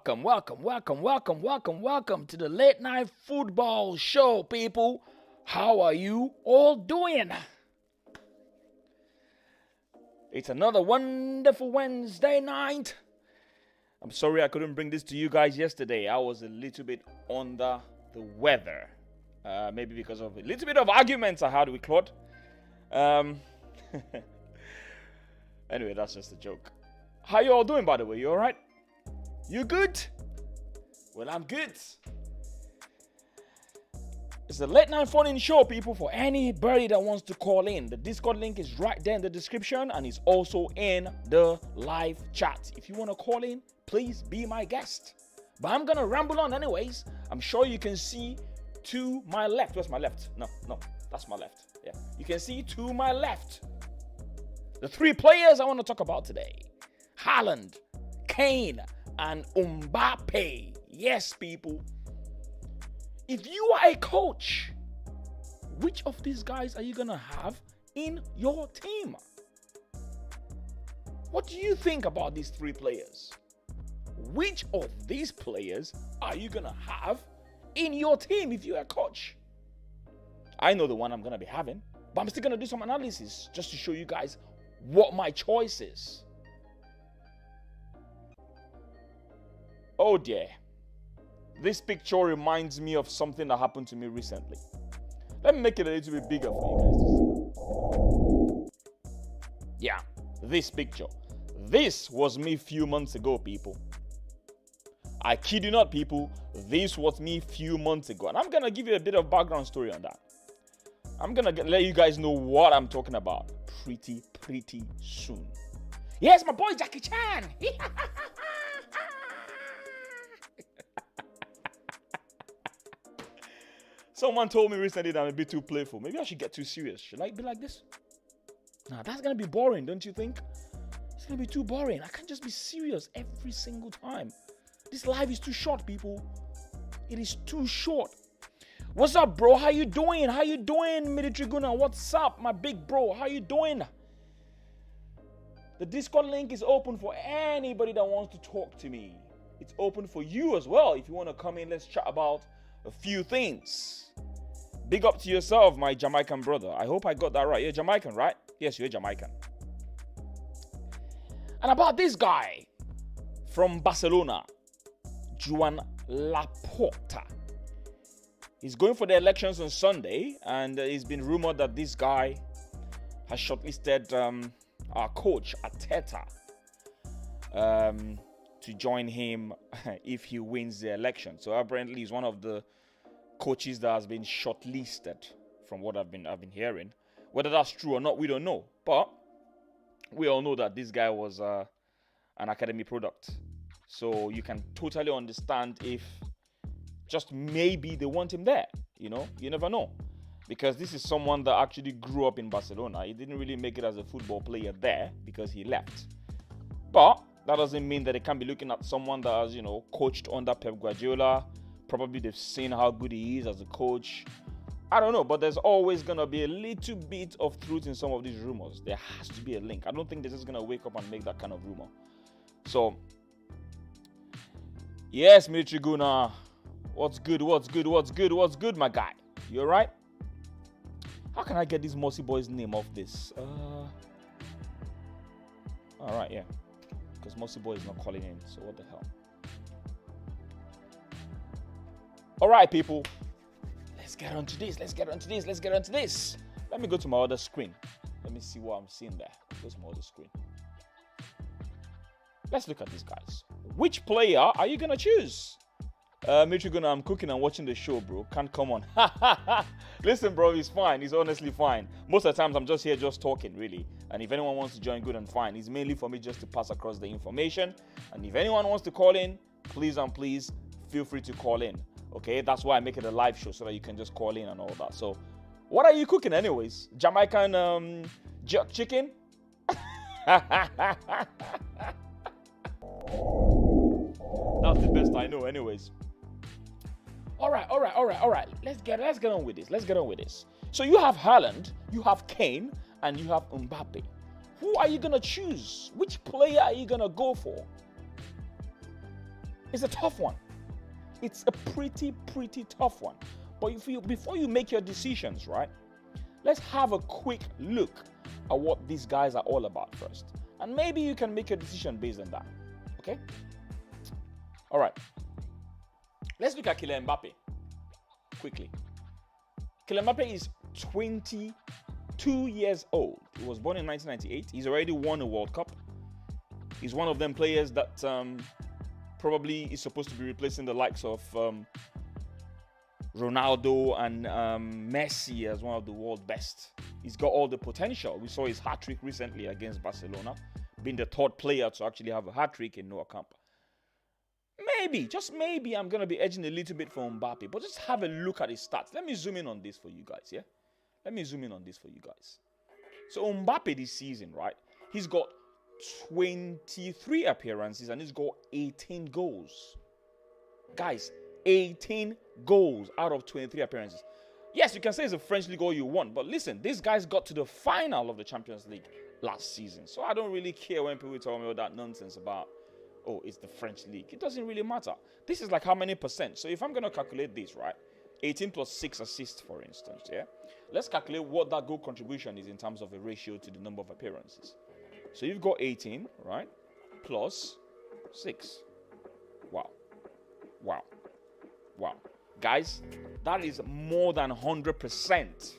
welcome to the Late Night Football Show, people. How are you all doing? It's another wonderful Wednesday night. I'm sorry I couldn't bring this to you guys yesterday. I was a little bit under the weather. Maybe because of a little bit of arguments I had with Claude. Anyway, that's just a joke. How you all doing, by the way? You all right? You good? Well, I'm good. It's a late night phone-in show, people, for anybody that wants to call in. The Discord link is right there in the description and it's also in the live chat. If you want to call in, please be my guest. But I'm going to ramble on anyways. I'm sure you can see to my left. Where's my left? No, that's my left. Yeah, you can see to my left the three players I want to talk about today. Halland, Kane, and Mbappe. Yes, people. If you are a coach, which of these guys are you going to have in your team? What do you think about these three players? Which of these players are you going to have in your team if you're a coach? I know the one I'm going to be having, but I'm still going to do some analysis just to show you guys what my choice is. Oh dear. This picture reminds me of something that happened to me recently. Let me make it a little bit bigger for you guys. Yeah, this picture. This was me a few months ago, people. I kid you not, people. This was me a few months ago. And I'm going to give you a bit of background story on that. I'm going to let you guys know what I'm talking about pretty soon. Yes, my boy Jackie Chan. Someone told me recently that I'm a bit too playful. Maybe I should get too serious. Should I be like this? Nah, that's going to be boring, don't you think? It's going to be too boring. I can't just be serious every single time. This life is too short, people. It is too short. What's up, bro? How you doing? How you doing, Military Gunner? What's up, my big bro? How you doing? The Discord link is open for anybody that wants to talk to me. It's open for you as well. If you want to come in, let's chat about a few things. Big up to yourself, my Jamaican brother. I hope I got that right. You're Jamaican, right? Yes, you're Jamaican. And about this guy from Barcelona, Joan Laporta. He's going for the elections on Sunday, and it's been rumored that this guy has shortlisted our coach, Arteta, to join him if he wins the election. So apparently he's one of the coaches that has been shortlisted from what I've been hearing. Whether that's true or not, we don't know. But we all know that this guy was an academy product. So you can totally understand if just maybe they want him there. You know, you never know. Because this is someone that actually grew up in Barcelona. He didn't really make it as a football player there because he left. But that doesn't mean that they can't be looking at someone that has, coached under Pep Guardiola. Probably they've seen how good he is as a coach. I don't know, but there's always going to be a little bit of truth in some of these rumors. There has to be a link. I don't think they're just going to wake up and make that kind of rumor. So, yes, Military Guna. What's good, my guy? You alright? How can I get this Mossy boy's name off this? Alright, yeah. Because Mossy boy is not calling in, so what the hell? Alright, people. Let's get on to this. Let me go to my other screen. Let me see what I'm seeing there. Go to my other screen. Let's look at these guys. Which player are you going to choose? Michiguna, I'm cooking and watching the show, bro. Can't come on. Listen, bro, he's fine. He's honestly fine. Most of the times, I'm just here just talking, really. And if anyone wants to join, good and fine. It's mainly for me just to pass across the information. And if anyone wants to call in, please feel free to call in. Okay, that's why I make it a live show so that you can just call in and all that. So, what are you cooking anyways? Jamaican jerk chicken? That's the best I know anyways. All right. Let's get on with this. So you have Halland, you have Kane, and you have Mbappe. Who are you going to choose? Which player are you going to go for? It's a tough one. It's a pretty tough one. But before you make your decisions, right, let's have a quick look at what these guys are all about first. And maybe you can make a decision based on that. Okay? All right. Let's look at Kylian Mbappe quickly. Kylian Mbappe is 22 years old. He was born in 1998. He's already won a World Cup. He's one of them players that probably is supposed to be replacing the likes of Ronaldo and Messi as one of the world's best. He's got all the potential. We saw his hat-trick recently against Barcelona, being the third player to actually have a hat-trick in Nou Camp. Maybe, just maybe, I'm going to be edging a little bit for Mbappe, but just have a look at his stats. Let me zoom in on this for you guys, yeah? Let me zoom in on this for you guys. So Mbappe this season, right, he's got 23 appearances and he's got 18 goals. Guys, 18 goals out of 23 appearances. Yes, you can say it's a French league all you want, but listen, this guy's got to the final of the Champions League last season. So I don't really care when people tell me all that nonsense about, oh, it's the French league. It doesn't really matter. This is like how many percent. So if I'm going to calculate this, right, 18 plus 6 assists, for instance, yeah? Let's calculate what that goal contribution is in terms of a ratio to the number of appearances. So you've got 18, right, plus 6. Wow. Wow. Wow. Guys, that is more than 100%.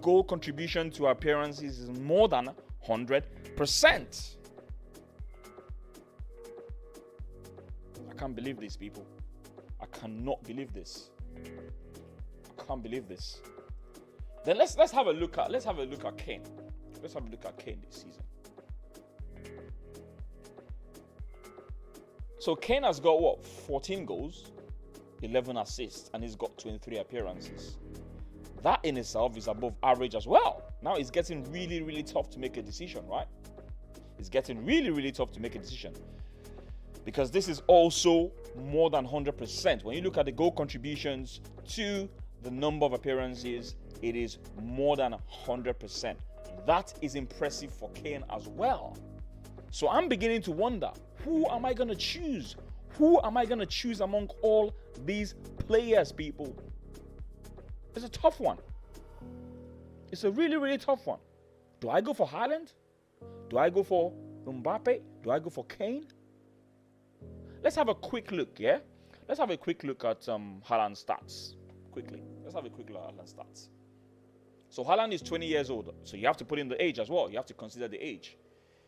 Goal contribution to appearances is more than 100%. I can't believe this, people. I cannot believe this. I can't believe this. Then let's have a look at Kane. Let's have a look at Kane this season. So Kane has got what? 14 goals, 11 assists, and he's got 23 appearances. That in itself is above average as well. Now it's getting really tough to make a decision, right? It's getting really tough to make a decision. Because this is also more than 100%. When you look at the goal contributions to the number of appearances, it is more than 100%. That is impressive for Kane as well. So I'm beginning to wonder, who am I going to choose? Who am I going to choose among all these players, people? It's a tough one. It's a really tough one. Do I go for Halland? Do I go for Mbappe? Do I go for Kane? Let's have a quick look, yeah? Let's have a quick look at Halland's stats. Quickly. Let's have a quick look at Halland's stats. So Halland is 20 years old. So you have to put in the age as well. You have to consider the age.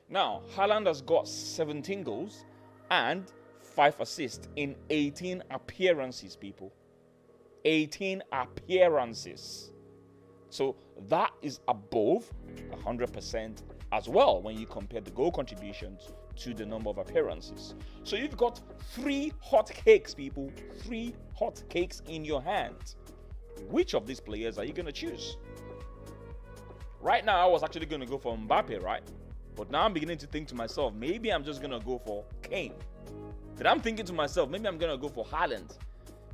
Now, Halland has got 17 goals and 5 assists in 18 appearances, people. 18 appearances. So that is above 100% as well when you compare the goal contributions to the number of appearances. So you've got 3 hot cakes, people. 3 hot cakes in your hand. Which of these players are you going to choose? Right now, I was actually going to go for Mbappe, right? But now I'm beginning to think to myself, maybe I'm just going to go for Kane. Then I'm thinking to myself, maybe I'm going to go for Halland.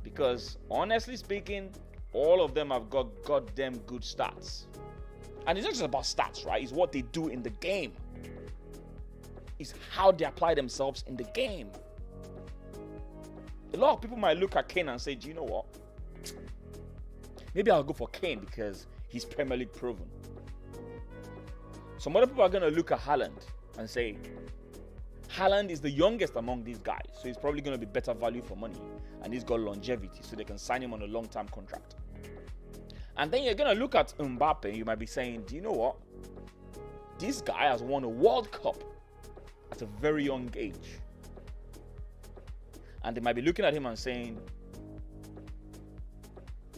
Because honestly speaking, all of them have got goddamn good stats. And it's not just about stats, right? It's what they do in the game. It's how they apply themselves in the game. A lot of people might look at Kane and say, do you know what? Maybe I'll go for Kane because he's Premier League proven. Some other people are going to look at Halland and say, Halland is the youngest among these guys, so he's probably going to be better value for money, and he's got longevity, so they can sign him on a long-term contract. And then you're going to look at Mbappe, and you might be saying, do you know what? This guy has won a World Cup at a very young age. And they might be looking at him and saying,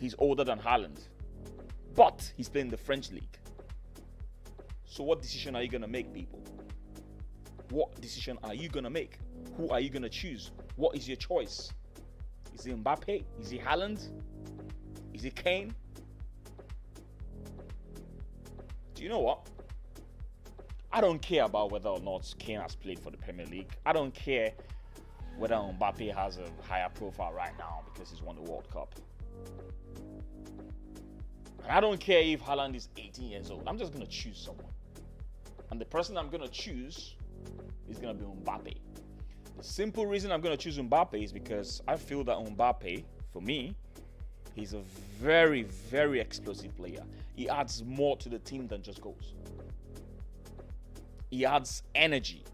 he's older than Halland, but he's playing the French league. So what decision are you going to make, people? What decision are you going to make? Who are you going to choose? What is your choice? Is it Mbappe? Is it Halland? Is it Kane? Do you know what? I don't care about whether or not Kane has played for the Premier League. I don't care whether Mbappe has a higher profile right now because he's won the World Cup. And I don't care if Halland is 18 years old. I'm just going to choose someone. And the person I'm going to choose is going to be Mbappe. The simple reason I'm going to choose Mbappe is because I feel that Mbappe, for me, he's a very, very explosive player. He adds more to the team than just goals. He adds energy.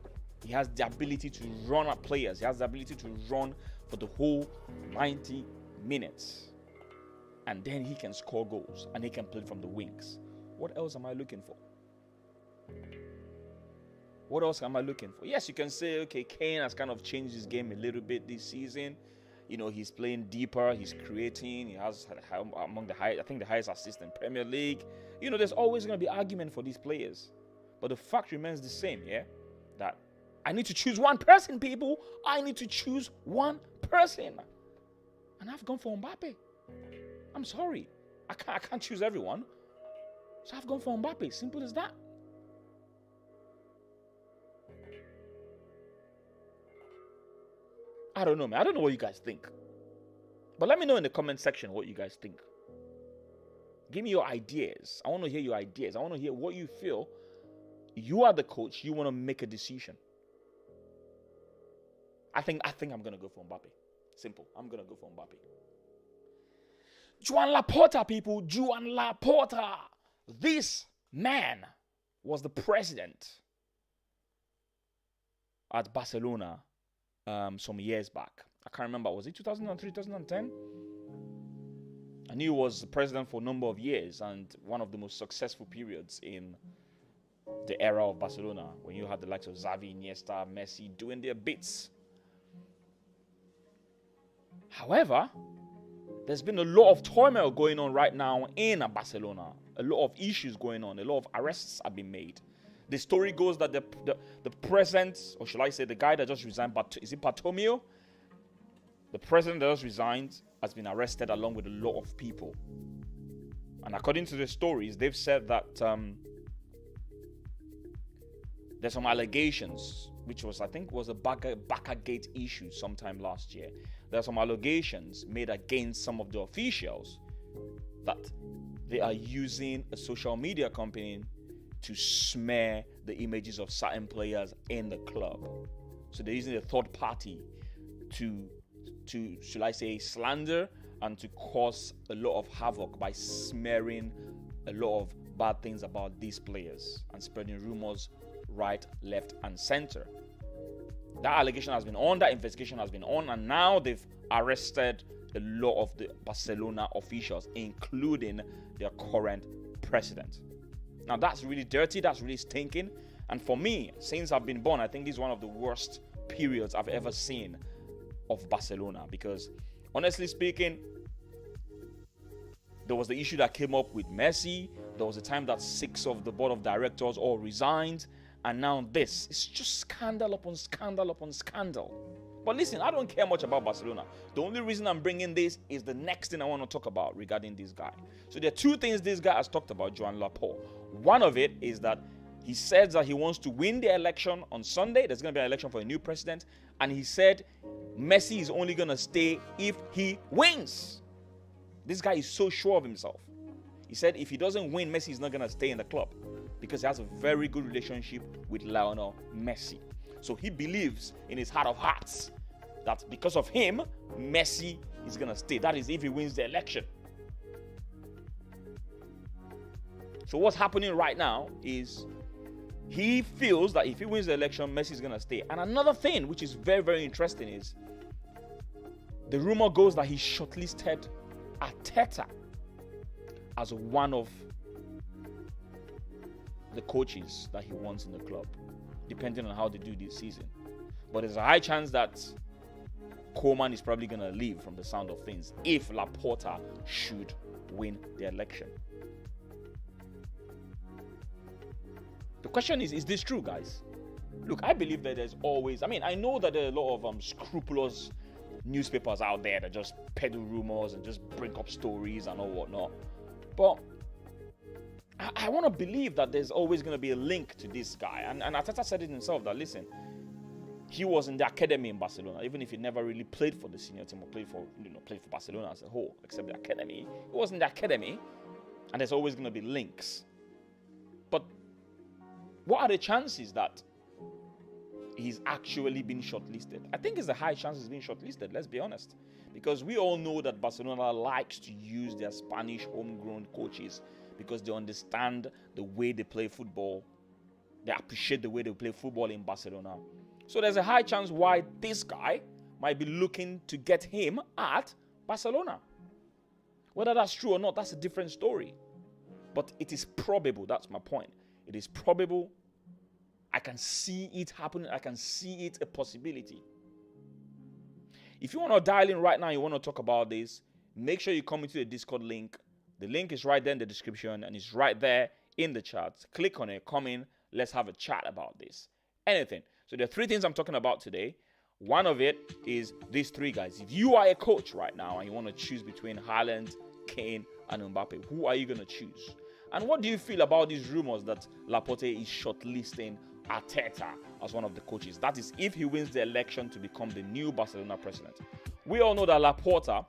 He has the ability to run at players. He has the ability to run for the whole 90 minutes. And then he can score goals and he can play from the wings. What else am I looking for? What else am I looking for? Yes, you can say, okay, Kane has kind of changed his game a little bit this season. You know, he's playing deeper, he's creating, he has among the high, I think the highest assist in Premier League. You know, there's always going to be argument for these players. But the fact remains the same, yeah? That I need to choose one person, people. I need to choose one person. And I've gone for Mbappe. I'm sorry. I can't choose everyone. So I've gone for Mbappe. Simple as that. I don't know, man. I don't know what you guys think. But let me know in the comment section what you guys think. Give me your ideas. I want to hear your ideas. I want to hear what you feel. You are the coach. You want to make a decision. I think I'm going to go for Mbappe. Simple. I'm going to go for Mbappe. Joan Laporta, people. Joan Laporta. This man was the president at Barcelona some years back. I can't remember. Was it 2003, 2010? I knew he was the president for a number of years and one of the most successful periods in the era of Barcelona when you had the likes of Xavy, Iniesta, Messi doing their bits. However, there's been a lot of turmoil going on right now in Barcelona. A lot of issues going on. A lot of arrests have been made. The story goes that the president, or shall I say the guy that just resigned, is it Bartomeu? The president that just resigned has been arrested along with a lot of people. And according to the stories, they've said that there's some allegations, which was, I think, was a Baccagate issue sometime last year. There are some allegations made against some of the officials that they are using a social media company to smear the images of certain players in the club. So they're using a third party to shall I say, slander and to cause a lot of havoc by smearing a lot of bad things about these players and spreading rumors right, left, and center. That allegation has been on, that investigation has been on, and now they've arrested a lot of the Barcelona officials, including their current president. Now that's really dirty, that's really stinking, and for me, since I've been born, I think this is one of the worst periods I've ever seen of Barcelona, because honestly speaking, there was the issue that came up with Messi. There was a time that 6 of the board of directors all resigned, and now this. It's just scandal upon scandal upon scandal. But listen, I don't care much about Barcelona. The only reason I'm bringing this is the next thing I want to talk about regarding this guy. So there are 2 things this guy has talked about, Joan Laporta. One of it is that he says that he wants to win the election on Sunday. There's going to be an election for a new president. And he said Messi is only going to stay if he wins. This guy is so sure of himself. He said if he doesn't win, Messi is not going to stay in the club because he has a very good relationship with Lionel Messi. So he believes in his heart of hearts that because of him, Messi is going to stay. That is if he wins the election. So what's happening right now is he feels that if he wins the election, Messi is going to stay. And another thing, which is very, very interesting, is the rumor goes that he shortlisted Arteta as one of the coaches that he wants in the club, depending on how they do this season. But there's a high chance that Koeman is probably going to leave from the sound of things if Laporta should win the election. The question is this true, guys? Look, I believe that there's always, I know that there are a lot of scrupulous newspapers out there that just peddle rumors and just bring up stories and all whatnot. But I want to believe that there's always going to be a link to this guy. And Arteta said it himself that, listen, he was in the academy in Barcelona, even if he never really played for the senior team or played for Barcelona as a whole, except the academy. He was in the academy, and there's always going to be links. But what are the chances that he's actually been shortlisted. I think it's a high chance he's been shortlisted, let's be honest. Because we all know that Barcelona likes to use their Spanish homegrown coaches because they understand the way they play football. They appreciate the way they play football in Barcelona. So there's a high chance why this guy might be looking to get him at Barcelona. Whether that's true or not, that's a different story. But it is probable, that's my point. It is probable. I can see it happening. I can see it a possibility. If you want to dial in right now, you want to talk about this, make sure you come into the Discord link. The link is right there in the description and it's right there in the chat. Click on it, come in, let's have a chat about this. Anything. So there are 3 things I'm talking about today. One of it is these 3 guys. If you are a coach right now and you want to choose between Halland, Kane, and Mbappe, who are you going to choose? And what do you feel about these rumors that Laporta is shortlisting Arteta as one of the coaches? That is, if he wins the election to become the new Barcelona president. We all know that Laporta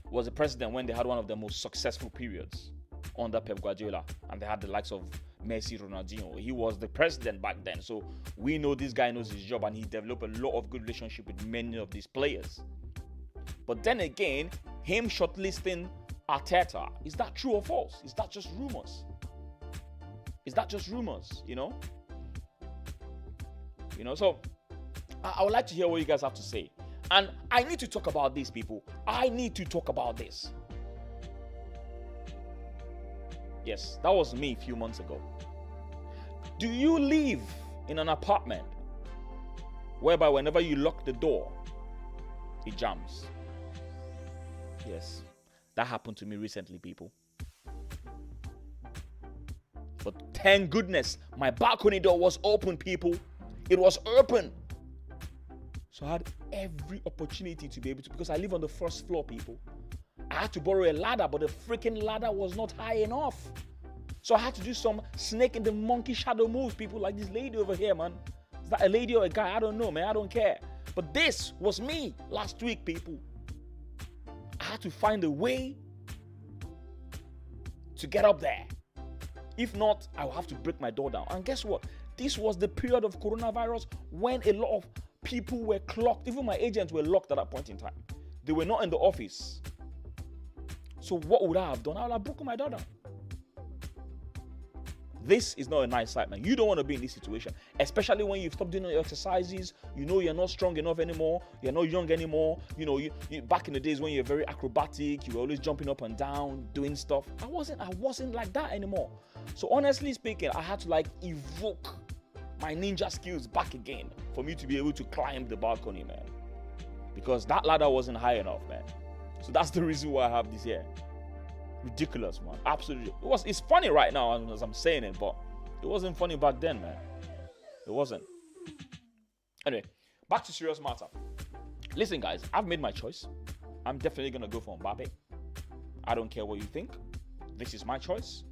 was the president when they had one of the most successful periods under Pep Guardiola, and they had the likes of Messi, Ronaldinho. He was the president back then, so we know this guy knows his job, and he developed a lot of good relationship with many of these players. But then again, him shortlisting Arteta, is that true or false? Is that just rumors? Is that just rumors, you know? So I would like to hear what you guys have to say. And I need to talk about this, people. I need to talk about this. Yes, that was me a few months ago. Do you live in an apartment whereby whenever you lock the door, it jams? Yes, that happened to me recently, people. But thank goodness, my balcony door was open, people. It was open. So I had every opportunity to be able to, because I live on the first floor, people. I had to borrow a ladder, but the freaking ladder was not high enough. So I had to do some snake in the monkey shadow moves, people, like this lady over here, man. Is that a lady or a guy? I don't know, man. I don't care. But this was me last week, people. I had to find a way to get up there. If not, I will have to break my door down. And guess what? This was the period of coronavirus when a lot of people were clocked. Even my agents were locked at that point in time. They were not in the office. So what would I have done? I would have broken my door down. This is not a nice sight, man. You don't want to be in this situation, especially when you've stopped doing your exercises. You know you're not strong enough anymore. You're not young anymore. You know, you back in the days when you're very acrobatic, you were always jumping up and down, doing stuff. I wasn't like that anymore. So honestly speaking, I had to like evoke my ninja skills back again for me to be able to climb the balcony, man. Because that ladder wasn't high enough, man. So that's the reason why I have this here. Ridiculous, man. Absolutely. It's funny right now as I'm saying it, but it wasn't funny back then, man. It wasn't. Anyway, back to serious matter. Listen, guys, I've made my choice. I'm definitely going to go for Mbappe. I don't care what you think. This is my choice.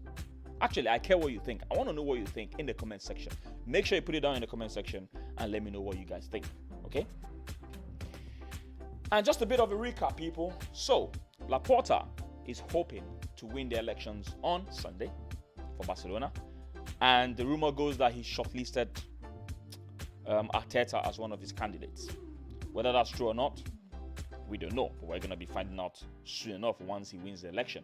Actually, I care what you think. I want to know what you think in the comment section. Make sure you put it down in the comment section and let me know what you guys think. Okay? And just a bit of a recap, people. So, Laporta is hoping to win the elections on Sunday for Barcelona. And the rumor goes that he shortlisted Arteta as one of his candidates. Whether that's true or not, we don't know. But we're going to be finding out soon enough once he wins the election.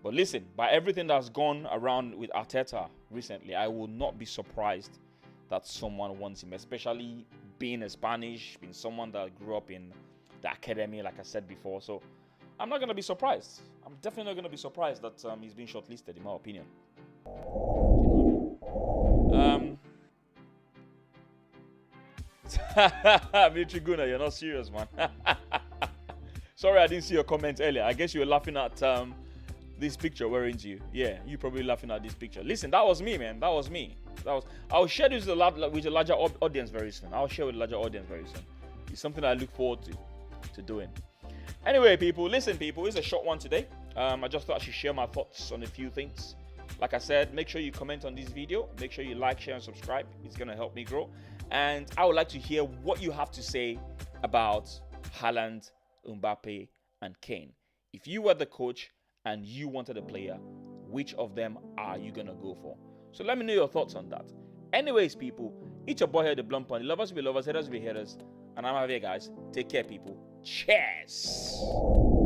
But listen, by everything that's gone around with Arteta recently, I will not be surprised that someone wants him, especially being a Spanish, being someone that grew up in the academy, like I said before. So I'm not going to be surprised. I'm definitely not going to be surprised that he's been shortlisted, in my opinion. Mitriguna, you're not serious, man. Sorry, I didn't see your comment earlier. I guess you were laughing at this picture, weren't you? Yeah, you probably laughing at this picture. Listen, that was me, man. That was me. I'll share this with a larger audience very soon. I'll share with a larger audience very soon. It's something I look forward to doing. Anyway, people, listen, people, it's a short one today. I just thought I should share my thoughts on a few things. Like I said, make sure you comment on this video. Make sure you like, share, and subscribe. It's going to help me grow. And I would like to hear what you have to say about Halland, Mbappe, and Kane. If you were the coach and you wanted a player, which of them are you going to go for? So let me know your thoughts on that. Anyways, people, it's your boy here, the Blunt Pond. Lovers will be lovers, haters will be haters. And I'm out here, guys. Take care, people. Cheers.